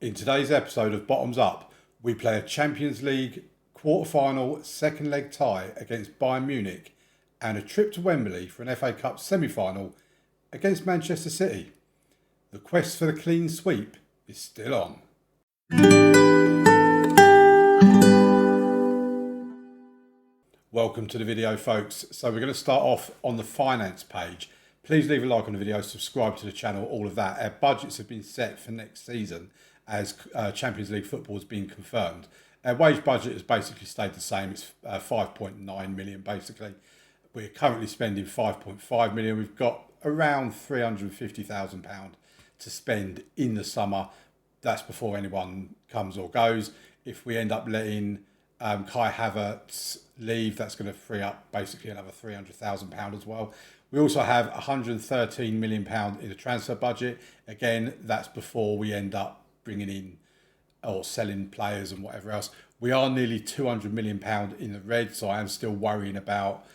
In today's episode of Bottoms Up, we play a Champions League quarter-final second leg tie against Bayern Munich and a trip to Wembley for an FA Cup semi-final against Manchester City. The quest for the clean sweep is still on. Welcome to the video, folks. So we're going to start off on the finance page. Please leave a like on the video, subscribe to the channel, all of that. Our budgets have been set for next season as Champions League football has been confirmed. Our wage budget has basically stayed the same. It's 5.9 million basically. We're currently spending 5.5 million. We've got around £350,000 to spend in the summer. That's before anyone comes or goes. If we end up letting Kai Havertz leave, that's going to free up basically another £300,000 as well. We also have £113 million in the transfer budget. Again, that's before we end up bringing in or selling players and whatever else. We are nearly £200 million in the red, so I am still worrying about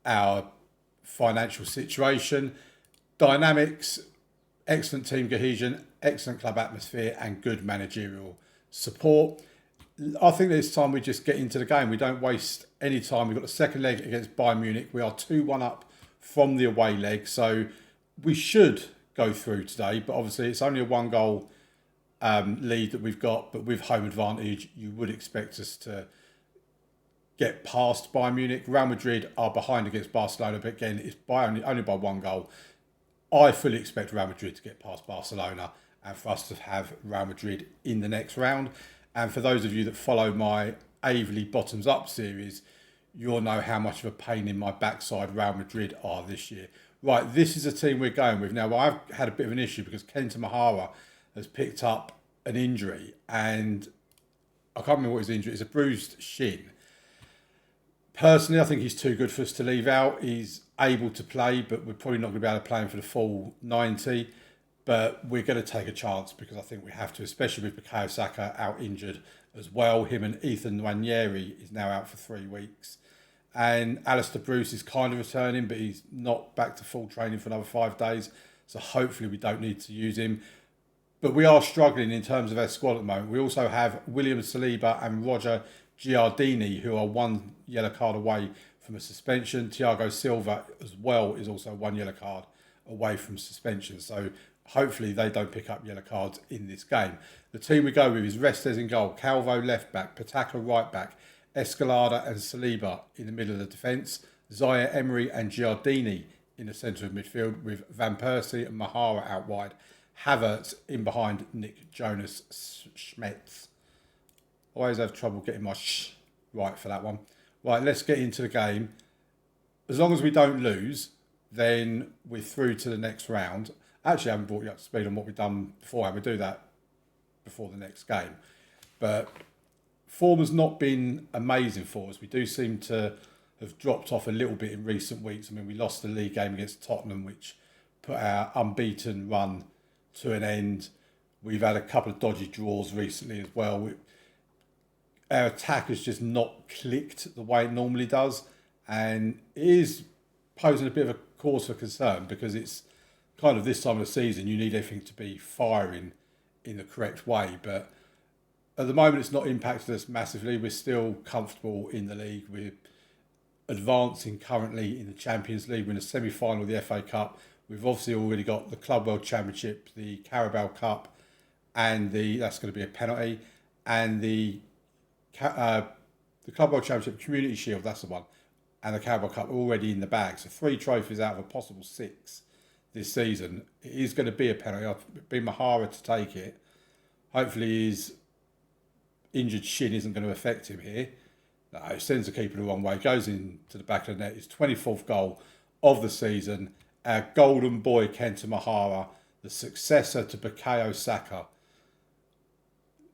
our financial situation. Dynamics, excellent team cohesion, excellent club atmosphere and good managerial support. I think it's time we just get into the game. We don't waste any time. We've got the second leg against Bayern Munich. We are 2-1 up from the away leg, so we should go through today, but obviously it's only a one goal lead that we've got, but with home advantage you would expect us to get past Bayern Munich. Real Madrid are behind against Barcelona, but again it's only by one goal. I fully expect Real Madrid to get past Barcelona and for us to have Real Madrid in the next round. And for those of you that follow my Averley Bottoms Up series, you'll know how much of a pain in my backside Real Madrid are this year. Right, this is a team we're going with. Now, I've had a bit of an issue because Kenta Mahara has picked up an injury, and I can't remember what his injury is. It's a bruised shin. Personally, I think he's too good for us to leave out. He's able to play, but we're probably not going to be able to play him for the full 90. But we're going to take a chance because I think we have to, especially with Bukayo Saka out injured as well. Him and Ethan Nwaneri is now out for 3 weeks. And Alistair Bruce is kind of returning, but he's not back to full training for another 5 days. So hopefully we don't need to use him. But we are struggling in terms of our squad at the moment. We also have William Saliba and Roger Giardini, who are 1 yellow card away from a suspension. Thiago Silva as well is also 1 yellow card away from suspension. So hopefully they don't pick up yellow cards in this game. The team we go with is Restes in goal, Calvo left back, Pataka right back, Escalada and Saliba in the middle of the defence, Zaire Emery and Giardini in the centre of midfield with Van Persie and Mahara out wide, Havertz in behind Nick Jonas Schmetz. Always have trouble getting my right for that one. Right, let's get into the game. As long as we don't lose, then we're through to the next round. Actually, I haven't brought you up to speed on what we've done before. We'll do that before the next game. But form has not been amazing for us. We do seem to have dropped off a little bit in recent weeks. I mean, we lost the league game against Tottenham, which put our unbeaten run to an end. We've had a couple of dodgy draws recently as well. Our attack has just not clicked the way it normally does. And it is posing a bit of a cause for concern because it's kind of this time of the season, you need everything to be firing in the correct way. But at the moment, it's not impacted us massively. We're still comfortable in the league. We're advancing currently in the Champions League. We're in the semi-final of the FA Cup. We've obviously already got the Club World Championship, the Carabao Cup, and that's going to be a penalty, and the Club World Championship Community Shield, that's the one, and the Carabao Cup are already in the bag. So 3 trophies out of a possible 6 this season. It is going to be a penalty. It'll be Mahara to take it. Hopefully his injured shin isn't going to affect him here. No, it sends the keeper the wrong way. Goes into the back of the net. His 24th goal of the season. Our golden boy Kenta Mahara, the successor to Bukayo Saka.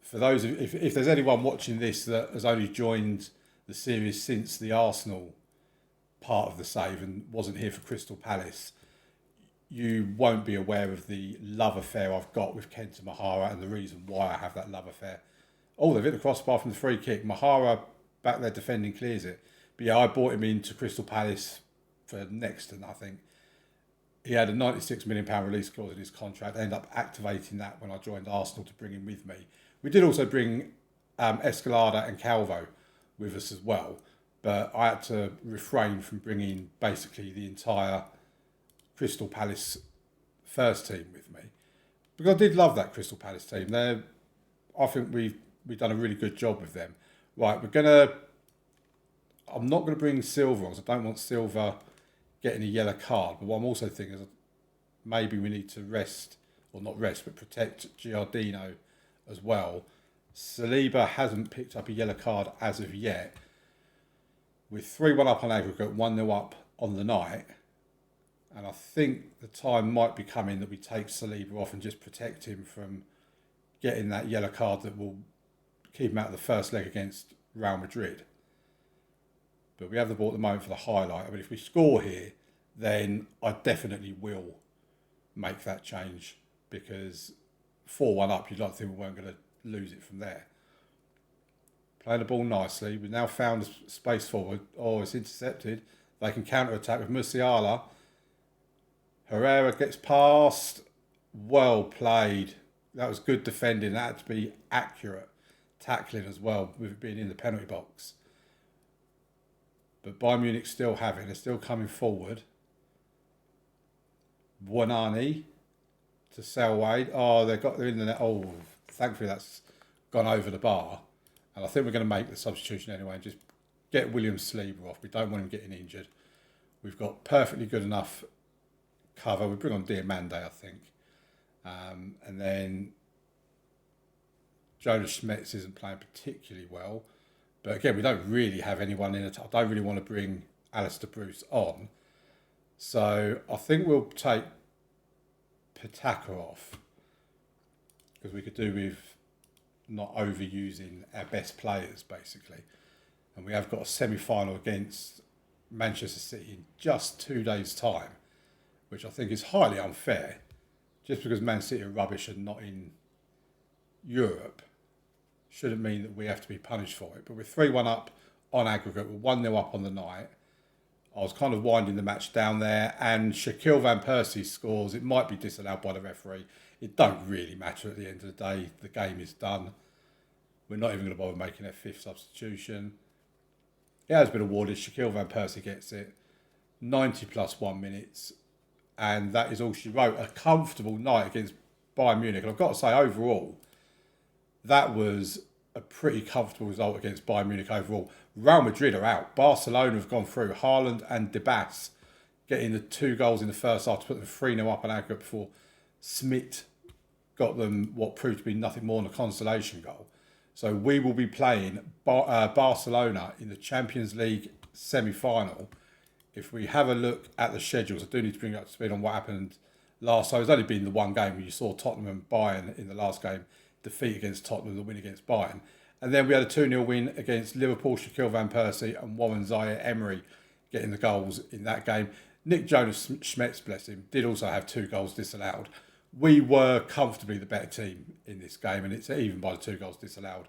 For those, if there's anyone watching this that has only joined the series since the Arsenal part of the save and wasn't here for Crystal Palace, you won't be aware of the love affair I've got with Kenta Mahara and the reason why I have that love affair. Oh, they've hit the crossbar from the free kick. Mahara back there defending clears it. But yeah, I brought him into Crystal Palace for next to nothing. he had a £96 million release clause in his contract. I ended up activating that when I joined Arsenal to bring him with me. We did also bring Escalada and Calvo with us as well, but I had to refrain from bringing basically the entire Crystal Palace first team with me, because I did love that Crystal Palace team. I think we've done a really good job with them. Right, I'm not gonna bring Silva on, because I don't want Silva getting a yellow card. But what I'm also thinking is maybe we need to protect Giardino as well. Saliba hasn't picked up a yellow card as of yet. We're 3-1 up on aggregate, 1-0 up on the night. And I think the time might be coming that we take Saliba off and just protect him from getting that yellow card that will keep him out of the first leg against Real Madrid. But we have the ball at the moment for the highlight. I mean, if we score here, then I definitely will make that change, because 4-1 up, you'd like to think we weren't going to lose it from there. Playing the ball nicely. We've now found a space forward. Oh, it's intercepted. They can counter-attack with Musiala. Herrera gets past. Well played. That was good defending. That had to be accurate tackling as well, with it being in the penalty box. But Bayern Munich still have it. They're still coming forward. Buonani to Selwade. Oh, they're in the net. Oh, thankfully that's gone over the bar. And I think we're going to make the substitution anyway and just get William Saliba off. We don't want him getting injured. We've got perfectly good enough cover. We bring on Diamande, I think. And then Jonas Schmetz isn't playing particularly well. But again, we don't really have anyone in it. I don't really want to bring Alistair Bruce on. So I think we'll take Pataka off, because we could do with not overusing our best players, basically. And we have got a semi-final against Manchester City in just 2 days' time, which I think is highly unfair. Just because Man City are rubbish and not in Europe shouldn't mean that we have to be punished for it. But we're 3-1 up on aggregate. We're 1-0 up on the night. I was kind of winding the match down there, and Shaquille Van Persie scores. It might be disallowed by the referee. It don't really matter at the end of the day. The game is done. We're not even going to bother making a fifth substitution. It has been awarded. Shaquille Van Persie gets it. 90 plus 1 minutes. And that is all she wrote. A comfortable night against Bayern Munich. And I've got to say, overall, that was a pretty comfortable result against Bayern Munich overall. Real Madrid are out. Barcelona have gone through. Haaland and Debas getting the 2 goals in the first half to put them 3-0 up on aggregate before Smith got them what proved to be nothing more than a consolation goal. So we will be playing Barcelona in the Champions League semi-final. If we have a look at the schedules, I do need to bring you up to speed on what happened last. So it's only been the one game where you saw Tottenham and Bayern in the last game defeat against Tottenham, the win against Bayern. And then we had a 2-0 win against Liverpool, Shaquille Van Persie and Warren Zaire-Emery getting the goals in that game. Nick Jonas Schmetz, bless him, did also have 2 goals disallowed. We were comfortably the better team in this game, and it's even by the 2 goals disallowed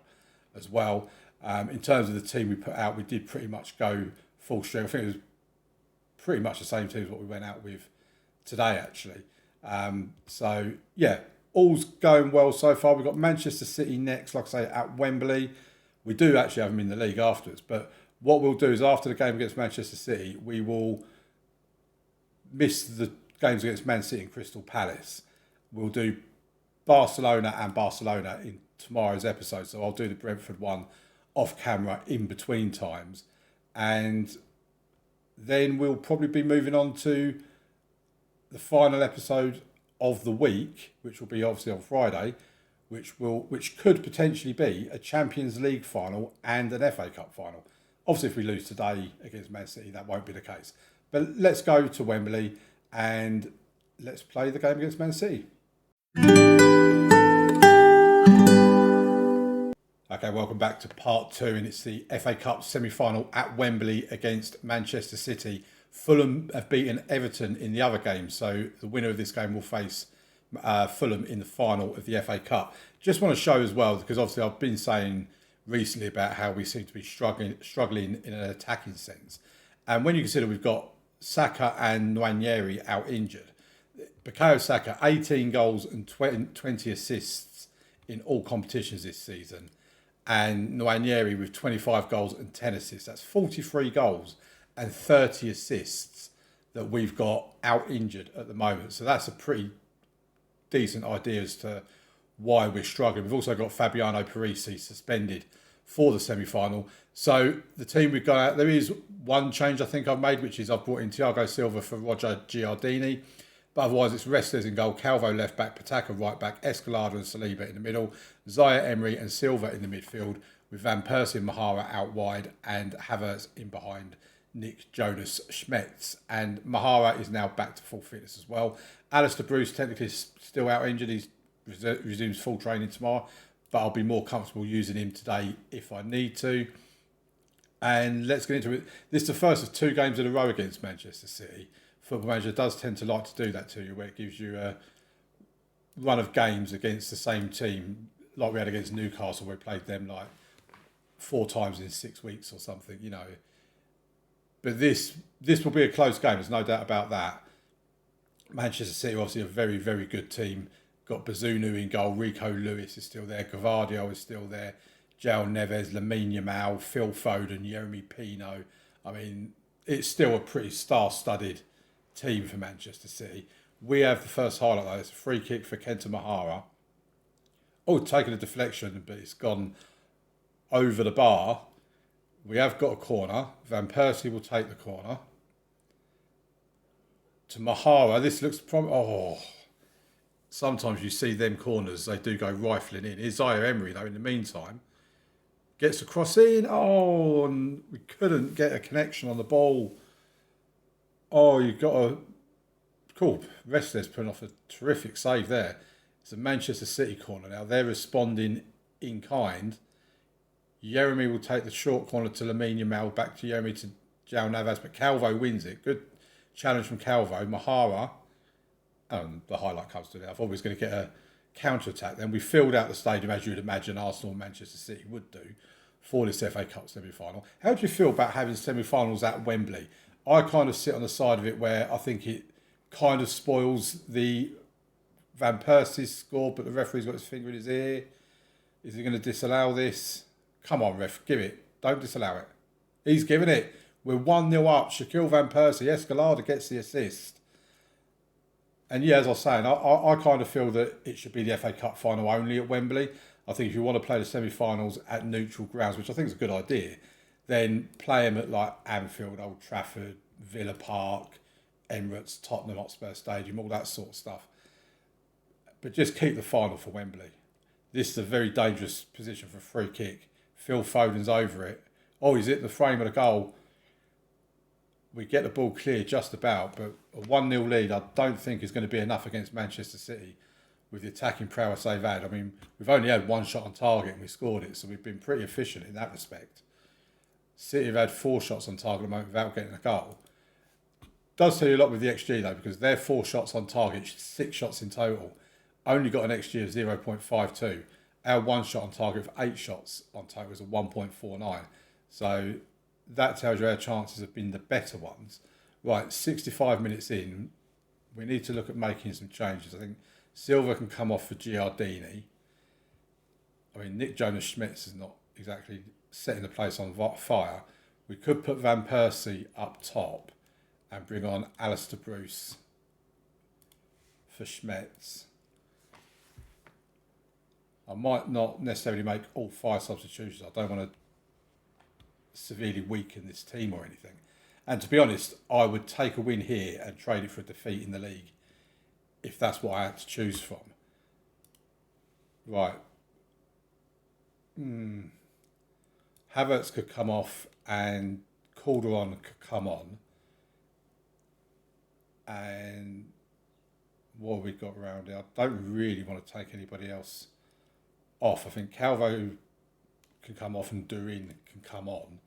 as well. In terms of the team we put out, we did pretty much go full strength. I think it was pretty much the same team as what we went out with today, actually. So, yeah, all's going well so far. We've got Manchester City next, like I say, at Wembley. We do actually have them in the league afterwards, but what we'll do is after the game against Manchester City, we will miss the games against Man City and Crystal Palace. We'll do Barcelona and Barcelona in tomorrow's episode. So I'll do the Brentford one off camera in between times. And then we'll probably be moving on to the final episode of the week, which will be obviously on Friday, which could potentially be a Champions League final and an FA Cup final. Obviously, if we lose today against Man City, that won't be the case. But let's go to Wembley and let's play the game against Man City. Okay, welcome back to part 2, and it's the FA Cup semi-final at Wembley against Manchester City. Fulham have beaten Everton in the other game, so the winner of this game will face Fulham in the final of the FA Cup. Just want to show as well, because obviously I've been saying recently about how we seem to be struggling in an attacking sense. And when you consider we've got Saka and Nwaneri out injured, Bukayo Saka, 18 goals and 20 assists in all competitions this season. And Nwaneri with 25 goals and 10 assists. That's 43 goals and 30 assists that we've got out injured at the moment. So that's a pretty decent idea as to why we're struggling. We've also got Fabiano Parisi suspended for the semi-final. So the team we've got out, there is one change I think I've made, which is I've brought in Thiago Silva for Roger Giardini. But otherwise, it's Restless in goal, Calvo left back, Pataka right back, Escalada and Saliba in the middle, Zaya Emery and Silva in the midfield, with Van Persie and Mahara out wide, and Havertz in behind Nick Jonas Schmetz. And Mahara is now back to full fitness as well. Alistair Bruce technically is still out injured. He resumes full training tomorrow, but I'll be more comfortable using him today if I need to. And let's get into it. This is the first of 2 games in a row against Manchester City. Football Manager does tend to like to do that to you, where it gives you a run of games against the same team, like we had against Newcastle, where we played them like 4 times in 6 weeks or something, you know. But this will be a close game, there's no doubt about that. Manchester City obviously a very, very good team. Got Bazunu in goal, Rico Lewis is still there, Gavadio is still there, João Neves, Lamine Yamal, Phil Foden, Jeremy Pino. I mean, it's still a pretty star-studded team for Manchester City. We have the first highlight though. It's a free kick for Kenta Mahara. Oh, taken a deflection, but it's gone over the bar. We have got a corner. Van Persie will take the corner. To Mahara, this looks sometimes you see them corners, they do go rifling in. Here's Zaya Emery though in the meantime. Gets a cross in. Oh, and we couldn't get a connection on the ball. Oh, you've got a... Cool. Restless putting off a terrific save there. It's a Manchester City corner now. They're responding in kind. Jeremy will take the short corner to Lamine Yamal. Back to Jeremy to João Navas. But Calvo wins it. Good challenge from Calvo. Mahara. The highlight comes to that. I thought we was going to get a counter-attack. Then we filled out the stadium, as you would imagine Arsenal and Manchester City would do, for this FA Cup semi-final. How do you feel about having semi-finals at Wembley? I kind of sit on the side of it where I think it kind of spoils the Van Persie's score, but the referee's got his finger in his ear. Is he going to disallow this? Come on, ref, give it. Don't disallow it. He's giving it. We're 1-0 up. Shaquille Van Persie, Escalada gets the assist. And yeah, as I was saying, I kind of feel that it should be the FA Cup final only at Wembley. I think if you want to play the semi-finals at neutral grounds, which I think is a good idea, then play them at like Anfield, Old Trafford, Villa Park, Emirates, Tottenham Hotspur Stadium, all that sort of stuff. But just keep the final for Wembley. This is a very dangerous position for a free kick. Phil Foden's over it. Oh, he's hit the frame of the goal. We get the ball clear just about, but a 1-0 lead I don't think is going to be enough against Manchester City with the attacking prowess they've had. I mean, we've only had 1 shot on target and we scored it, so we've been pretty efficient in that respect. City have had 4 shots on target at the moment without getting a goal. Does tell you a lot with the XG though, because they're 4 shots on target, 6 shots in total. Only got an XG of 0.52. Our 1 shot on target of 8 shots on target was a 1.49. So that tells you our chances have been the better ones. Right, 65 minutes in, we need to look at making some changes. I think Silva can come off for Giardini. I mean, Nick Jonas Schmetz is not exactly setting the place on fire. We could put Van Persie up top and bring on Alistair Bruce for Schmetz. I might not necessarily make all 5 substitutions. I don't want to severely weaken this team or anything. And to be honest, I would take a win here and trade it for a defeat in the league if that's what I had to choose from. Right. Havertz could come off and Calderon could come on. And what have we got around here? I don't really want to take anybody else off. I think Calvo can come off and Durin can come on.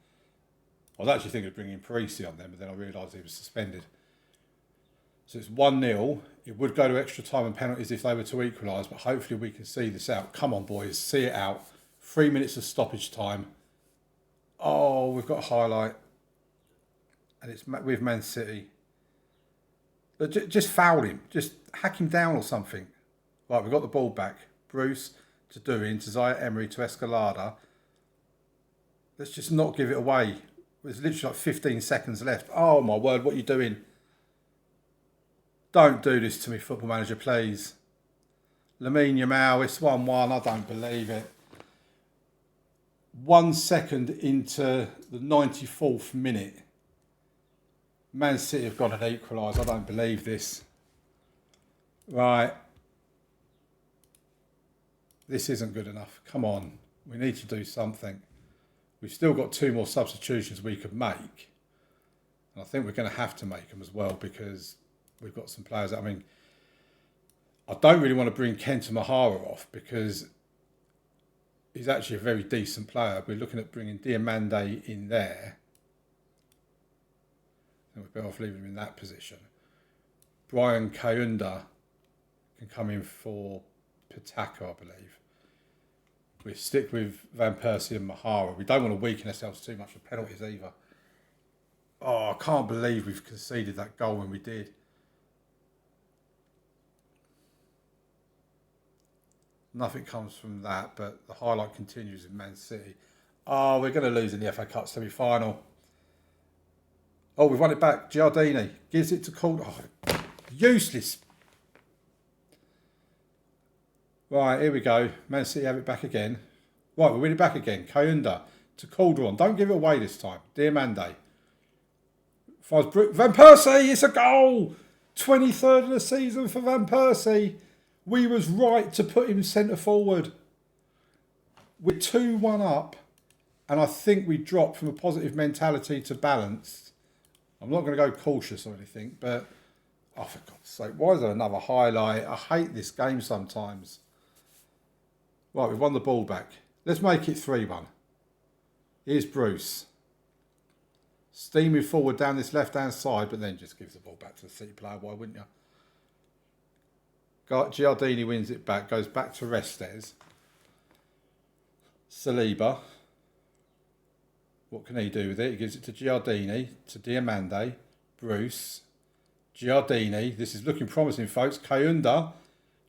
I was actually thinking of bringing Parisi on them, but then I realised he was suspended. So it's 1-0. It would go to extra time and penalties if they were to equalise, but hopefully we can see this out. Come on, boys, see it out. 3 minutes of stoppage time. Oh, we've got a highlight. And it's with Man City. Just foul him. Just hack him down or something. Right, we've got the ball back. Bruce to Doing, to Zaya Emery, to Escalada. Let's just not give it away. There's literally like 15 seconds left. Oh my word, what are you doing? Don't do this to me, Football Manager, please. Lamine Yamal, it's 1-1. I don't believe it. 1 second into the 94th minute. Man City have got an equaliser. I don't believe this. Right. This isn't good enough. Come on. We need to do something. We've still got 2 more substitutions we could make. And I think we're going to have to make them as well because we've got some players. I mean, I don't really want to bring Kenta Mahara off because he's actually a very decent player. We're looking at bringing Diamande in there. And we're better off leaving him in that position. Brian Kaunda can come in for Pitaka, I believe. We stick with Van Persie and Mahara. We don't want to weaken ourselves too much with penalties either. Oh, I can't believe we've conceded that goal when we did. Nothing comes from that, but the highlight continues in Man City. Oh, we're going to lose in the FA Cup semi-final. Oh, we've won it back. Giardini gives it to Calder. Oh, useless. Right, here we go. Man City have it back again. Right, we win it back again. Kaunda to Calderon. Don't give it away this time. Diamande. Van Persie, it's a goal. 23rd of the season for Van Persie. We was right to put him centre forward. We're 2-1 up. And I think we dropped from a positive mentality to balanced. I'm not going to go cautious or anything, but oh, for God's sake, why is there another highlight? I hate this game sometimes. Right, we've won the ball back. Let's make it 3-1. Here's Bruce. Steaming forward down this left-hand side, but then just gives the ball back to the City player. Why wouldn't you? Giardini wins it back, goes back to Restes. Saliba. What can he do with it? He gives it to Giardini, to Diamande, Bruce, Giardini. This is looking promising, folks. Kaunda.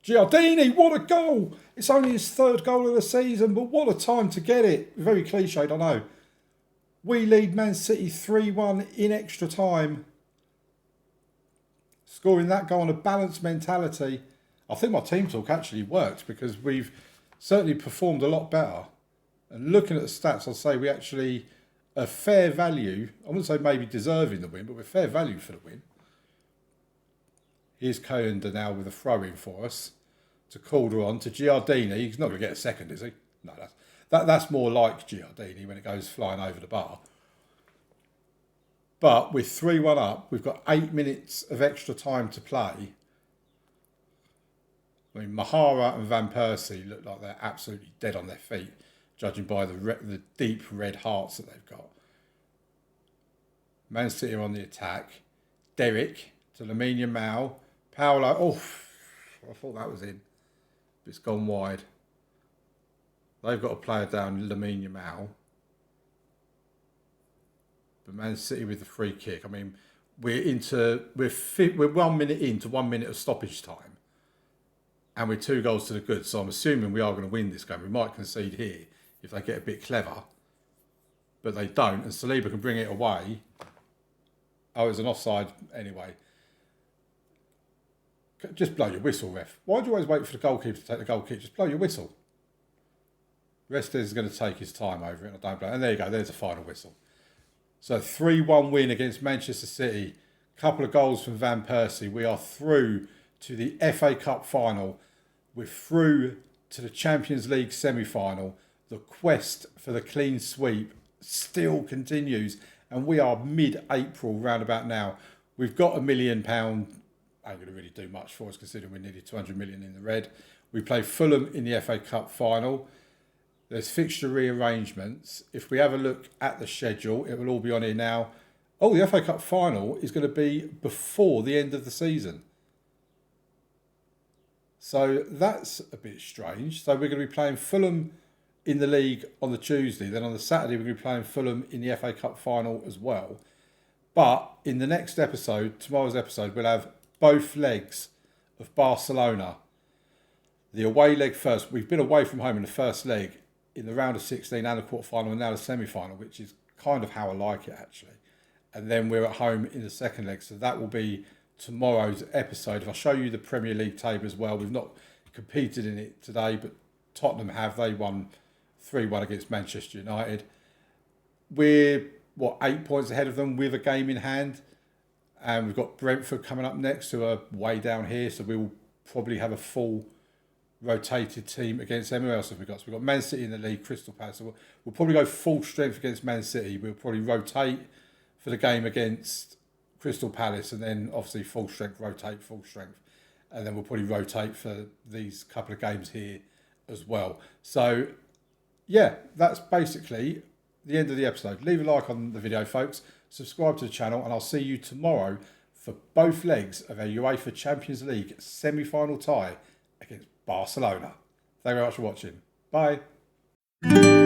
Giardini, what a goal! It's only his 3rd goal of the season, but what a time to get it. Very cliched, I know. We lead Man City 3-1 in extra time. Scoring that goal on a balanced mentality. I think my team talk actually worked because we've certainly performed a lot better. And looking at the stats, I'll say we actually a fair value. I wouldn't say maybe deserving the win, but we're fair value for the win. Here's Kaunda now with a throw-in for us. To Calderon, to Giardini. He's not going to get a second, is he? No, that's more like Giardini when it goes flying over the bar. But with 3-1 up, we've got 8 minutes of extra time to play. I mean, Mahara and Van Persie look like they're absolutely dead on their feet, judging by the deep red hearts that they've got. Man City are on the attack. Derek to Lamine Yamal. Paolo. Oh, I thought that was in. But it's gone wide. They've got a player down, Lamine Yamal. But Man City with the free kick. I mean, we're 1 minute into 1 minute of stoppage time. And we're 2 goals to the good. So I'm assuming we are going to win this game. We might concede here if they get a bit clever. But they don't. And Saliba can bring it away. Oh, it's an offside anyway. Just blow your whistle, ref. Why do you always wait for the goalkeeper to take the goal kick? Just blow your whistle. Restes is going to take his time over it. I don't blame. And there you go. There's a final whistle. So 3-1 win against Manchester City. Couple of goals from Van Persie. We are through to the FA Cup final. We're through to the Champions League semi-final. The quest for the clean sweep still continues. And we are mid-April round about now. We've got £1 million. Ain't going to really do much for us considering we're nearly 200 million in the red. We play Fulham in the FA Cup final. There's fixture rearrangements. If we have a look at the schedule, it will all be on here now. Oh, the FA Cup final is going to be before the end of the season. So that's a bit strange. So we're going to be playing Fulham in the league on the Tuesday. Then on the Saturday, we're going to be playing Fulham in the FA Cup final as well. But in the next episode, tomorrow's episode, we'll have both legs of Barcelona. The away leg first. We've been away from home in the first leg in the round of 16 and the quarterfinal and now the semi-final, which is kind of how I like it actually. And then we're at home in the second leg. So that will be tomorrow's episode. If I show you the Premier League table as well, we've not competed in it today, but Tottenham have. They won 3-1 against Manchester United. We're, 8 points ahead of them with a game in hand. And we've got Brentford coming up next, who are way down here. So we will probably have a full rotated team against them. Who else have we got? So we've got Man City in the league, Crystal Palace. So we'll probably go full strength against Man City. We'll probably rotate for the game against Crystal Palace, and then obviously full strength, rotate, full strength. And then we'll probably rotate for these couple of games here as well. So, yeah, that's basically the end of the episode. Leave a like on the video, folks. Subscribe to the channel, and I'll see you tomorrow for both legs of a UEFA Champions League semi-final tie against Barcelona. Thank you very much for watching. Bye.